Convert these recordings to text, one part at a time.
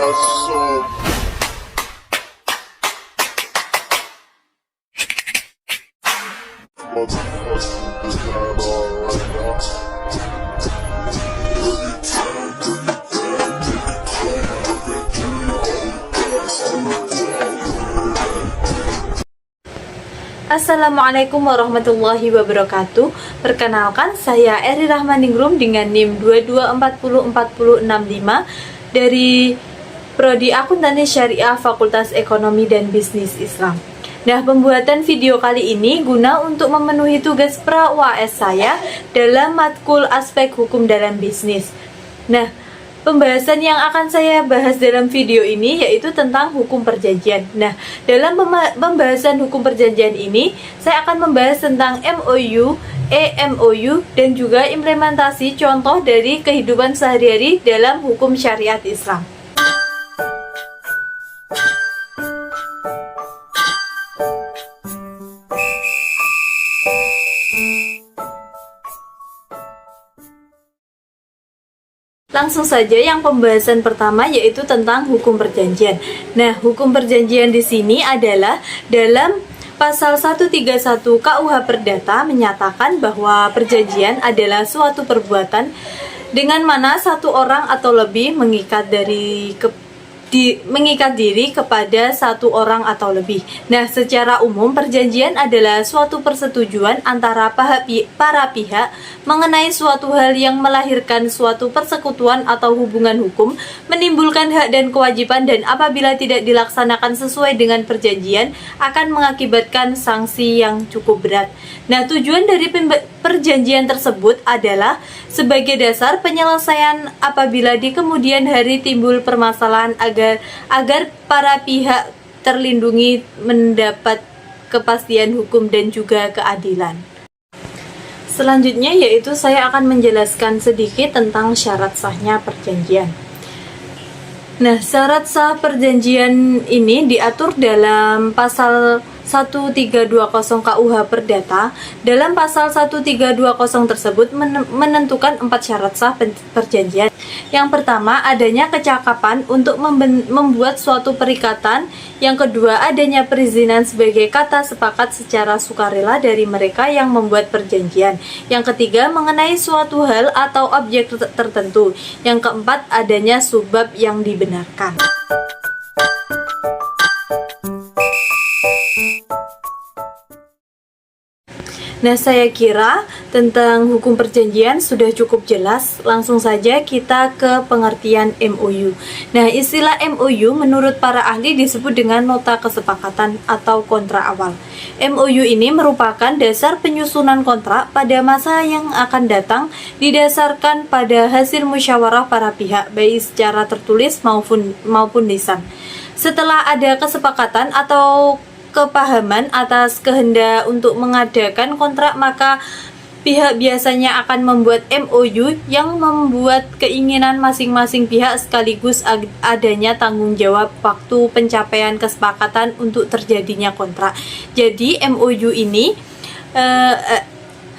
Assalamualaikum warahmatullahi wabarakatuh. Perkenalkan, saya Eri Rahmaningrum dengan NIM 22404065 dari Prodi Akuntansi Syariah Fakultas Ekonomi dan Bisnis Islam. Nah, pembuatan video kali ini guna untuk memenuhi tugas pra-UAS saya dalam matkul aspek hukum dalam bisnis. Nah, pembahasan yang akan saya bahas dalam video ini yaitu tentang hukum perjanjian. Nah, dalam pembahasan hukum perjanjian ini, saya akan membahas tentang MOU, EMOU, dan juga implementasi contoh dari kehidupan sehari-hari dalam hukum syariat Islam. Langsung saja yang pembahasan pertama yaitu tentang hukum perjanjian. Nah, hukum perjanjian di sini adalah dalam pasal 131 KUH Perdata menyatakan bahwa perjanjian adalah suatu perbuatan dengan mana satu orang atau lebih mengikat diri kepada satu orang atau lebih. Nah, secara umum perjanjian adalah suatu persetujuan antara para pihak mengenai suatu hal yang melahirkan suatu persekutuan atau hubungan hukum, menimbulkan hak dan kewajiban, dan apabila tidak dilaksanakan sesuai dengan perjanjian akan mengakibatkan sanksi yang cukup berat. Nah, tujuan dari perjanjian tersebut adalah sebagai dasar penyelesaian apabila di kemudian hari timbul permasalahan agar para pihak terlindungi mendapat kepastian hukum dan juga keadilan. Selanjutnya yaitu saya akan menjelaskan sedikit tentang syarat sahnya perjanjian. Nah, syarat sah perjanjian ini diatur dalam pasal 1320 KUH Perdata. Dalam pasal 1320 tersebut menentukan 4 syarat sah perjanjian. Yang pertama, adanya kecakapan untuk membuat suatu perikatan. Yang kedua, adanya perizinan sebagai kata sepakat secara sukarela dari mereka yang membuat perjanjian. Yang ketiga, mengenai suatu hal atau objek tertentu. Yang keempat, adanya subbab yang dibenarkan. Nah, saya kira tentang hukum perjanjian sudah cukup jelas. Langsung saja kita ke pengertian MOU. Nah, istilah MOU menurut para ahli disebut dengan nota kesepakatan atau kontrak awal. MOU ini merupakan dasar penyusunan kontrak pada masa yang akan datang didasarkan pada hasil musyawarah para pihak, baik secara tertulis maupun lisan. Setelah ada kesepakatan atau kepahaman atas kehendak untuk mengadakan kontrak, maka pihak biasanya akan membuat MOU yang membuat keinginan masing-masing pihak sekaligus adanya tanggung jawab waktu pencapaian kesepakatan untuk terjadinya kontrak. Jadi MOU ini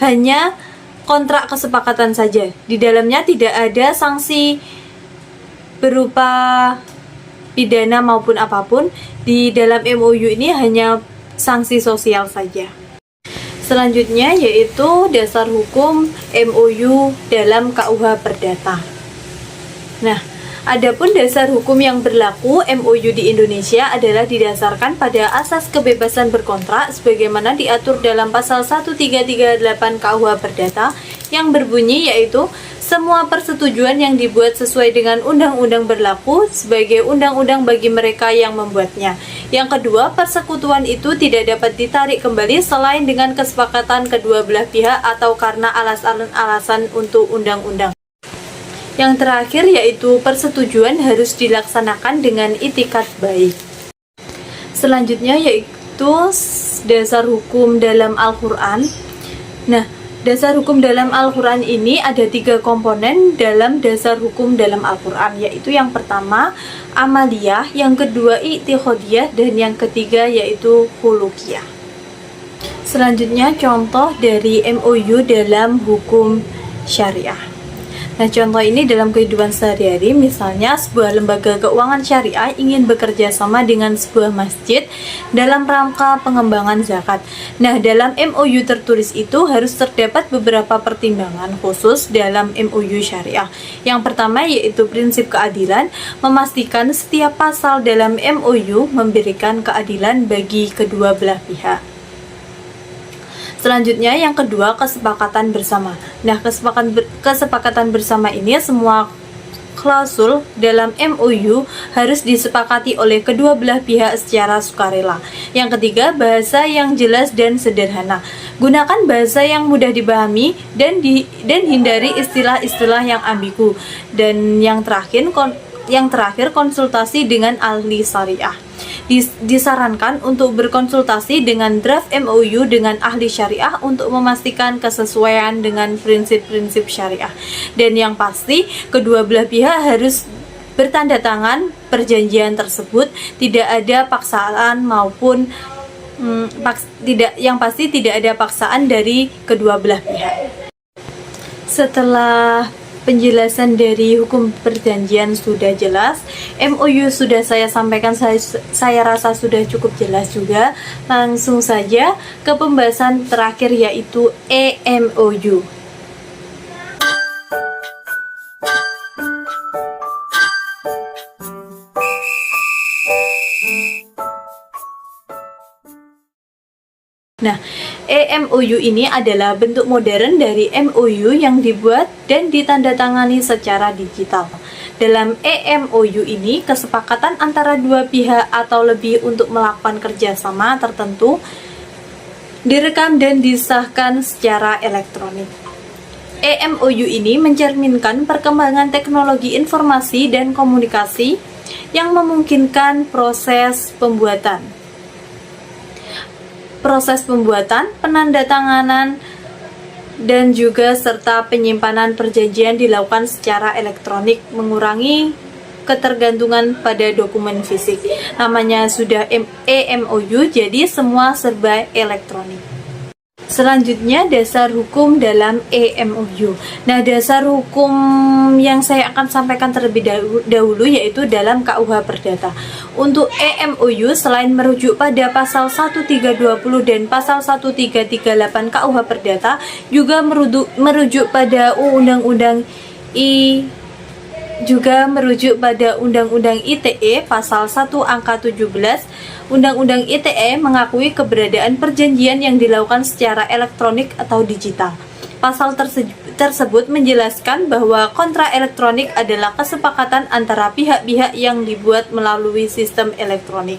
hanya kontrak kesepakatan saja. Di dalamnya tidak ada sanksi berupa pidana maupun apapun. Di dalam MOU ini hanya sanksi sosial saja. Selanjutnya yaitu dasar hukum MOU dalam KUH Perdata. Nah, adapun dasar hukum yang berlaku MOU di Indonesia adalah didasarkan pada asas kebebasan berkontrak sebagaimana diatur dalam pasal 1338 KUH Perdata yang berbunyi yaitu semua persetujuan yang dibuat sesuai dengan undang-undang berlaku sebagai undang-undang bagi mereka yang membuatnya. Yang kedua, persekutuan itu tidak dapat ditarik kembali selain dengan kesepakatan kedua belah pihak atau karena alasan-alasan untuk undang-undang. Yang terakhir yaitu persetujuan harus dilaksanakan dengan itikat baik. Selanjutnya yaitu dasar hukum dalam Al-Quran. Nah, dasar hukum dalam Al-Quran ini ada 3 komponen dalam dasar hukum dalam Al-Quran, yaitu yang pertama amaliyah, yang kedua i'tiqadiyah, dan yang ketiga yaitu khuluqiyah. Selanjutnya contoh dari MOU dalam hukum syariah. Nah, contoh ini dalam kehidupan sehari-hari, misalnya sebuah lembaga keuangan syariah ingin bekerja sama dengan sebuah masjid dalam rangka pengembangan zakat. Nah, dalam MOU tertulis itu harus terdapat beberapa pertimbangan khusus dalam MOU syariah. Yang pertama yaitu prinsip keadilan, memastikan setiap pasal dalam MOU memberikan keadilan bagi kedua belah pihak. Selanjutnya yang kedua, kesepakatan bersama. Nah, kesepakatan bersama ini semua klausul dalam MOU harus disepakati oleh kedua belah pihak secara sukarela. Yang ketiga, bahasa yang jelas dan sederhana. Gunakan bahasa yang mudah dipahami dan hindari istilah-istilah yang ambigu. Dan yang terakhir konsultasi dengan ahli syariah. Disarankan untuk berkonsultasi dengan draft MOU dengan ahli syariah untuk memastikan kesesuaian dengan prinsip-prinsip syariah. Dan yang pasti, kedua belah pihak harus bertanda tangan perjanjian tersebut, tidak ada paksaan maupun tidak ada paksaan dari kedua belah pihak. Setelah penjelasan dari hukum perjanjian sudah jelas, MOU sudah saya sampaikan, saya rasa sudah cukup jelas juga. Langsung saja ke pembahasan terakhir yaitu EMOU. Nah, EMOU ini adalah bentuk modern dari MOU yang dibuat dan ditandatangani secara digital. Dalam EMOU ini, kesepakatan antara dua pihak atau lebih untuk melakukan kerjasama tertentu direkam dan disahkan secara elektronik. EMOU ini mencerminkan perkembangan teknologi informasi dan komunikasi yang memungkinkan proses pembuatan, penandatanganan, dan juga serta penyimpanan perjanjian dilakukan secara elektronik, mengurangi ketergantungan pada dokumen fisik. Namanya sudah EMOU, jadi semua serba elektronik. Selanjutnya, dasar hukum dalam EMOU. Nah, dasar hukum yang saya akan sampaikan terlebih dahulu yaitu dalam KUH Perdata. Untuk EMOU, selain merujuk pada pasal 1320 dan pasal 1338 KUH Perdata, juga merujuk pada Undang-Undang ITE pasal 1 angka 17. Undang-Undang ITE mengakui keberadaan perjanjian yang dilakukan secara elektronik atau digital. Pasal tersebut menjelaskan bahwa kontrak elektronik adalah kesepakatan antara pihak-pihak yang dibuat melalui sistem elektronik.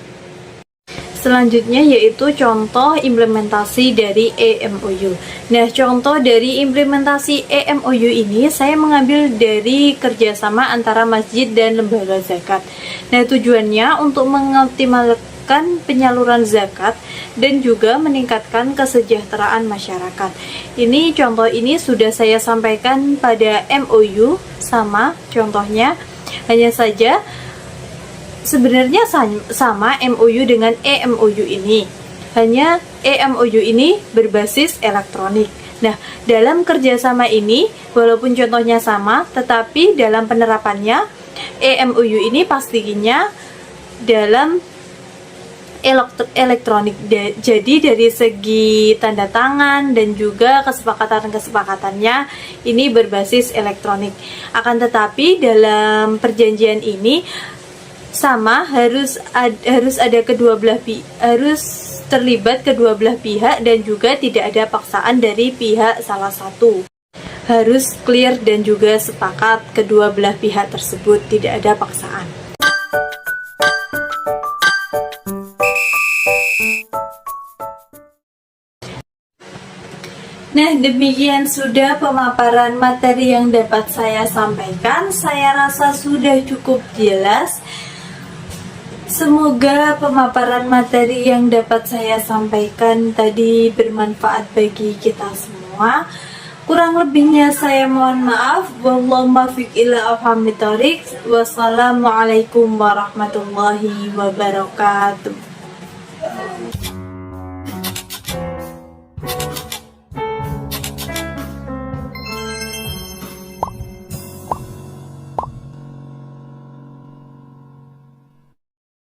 Selanjutnya yaitu contoh implementasi dari EMOU. Nah, contoh dari implementasi EMOU ini saya mengambil dari kerjasama antara masjid dan lembaga zakat. Nah, tujuannya untuk mengoptimalkan penyaluran zakat dan juga meningkatkan kesejahteraan masyarakat. Ini contoh ini sudah saya sampaikan pada MOU, sama contohnya, hanya saja sebenarnya sama MOU dengan EMOU ini, hanya EMOU ini berbasis elektronik. Nah, dalam kerjasama ini walaupun contohnya sama, tetapi dalam penerapannya EMOU ini pastinya dalam elektronik. Jadi dari segi tanda tangan dan juga kesepakatannya ini berbasis elektronik. Akan tetapi dalam perjanjian ini sama, harus terlibat kedua belah pihak dan juga tidak ada paksaan dari pihak salah satu. Harus clear dan juga sepakat kedua belah pihak tersebut, tidak ada paksaan. Nah, demikian sudah pemaparan materi yang dapat saya sampaikan. Saya rasa sudah cukup jelas. Semoga pemaparan materi yang dapat saya sampaikan tadi bermanfaat bagi kita semua. Kurang lebihnya saya mohon maaf. Wallahu muwaffiq ila aqwamit thoriq. Wassalamualaikum warahmatullahi wabarakatuh.